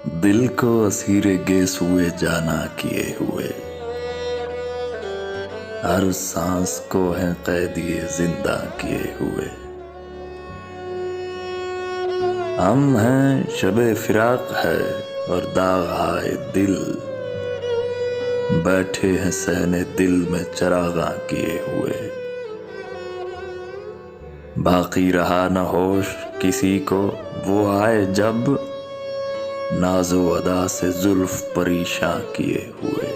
दिल को असीरे गेसुए जाना किए हुए, हर सांस को है कैदिए जिंदा किए हुए। हम हैं शबे फिराक है और दाग आए दिल, बैठे हैं सहने दिल में चरागा किए हुए। बाकी रहा न होश किसी को वो आए जब, नाजो अदा से जुल्फ परेशां किए हुए।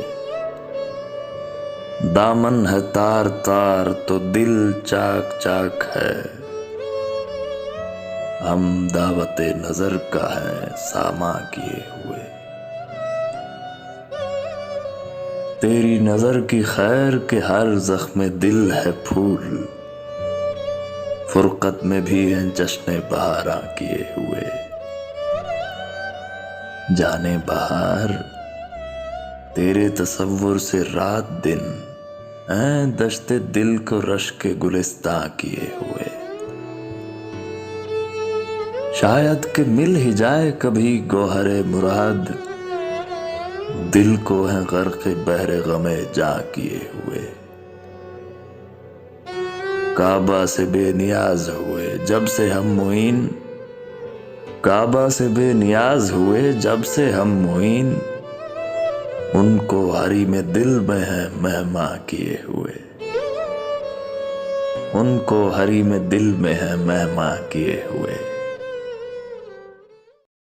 दामन है तार तार तो दिल चाक चाक है, हम दावते नजर का है सामा किए हुए। तेरी नजर की खैर के हर जख्मे दिल है फूल, फुरकत में भी हैं जश्न बहारा किए हुए। जाने बहार तेरे तसव्वुर से रात दिन हैं दश्ते दिल को रश के गुलिस्तां किए हुए। शायद कि मिल ही जाए कभी गोहरे मुराद, दिल को है गर्क़े बहरे गमे जा किए हुए। काबा से बेनियाज हुए जब से हम मुईन, काबा से बेनियाज हुए जब से हम मुईन, उनको हरी में दिल में है मेहमा किए हुए। उनको हरी में दिल में है मेहमा किए हुए।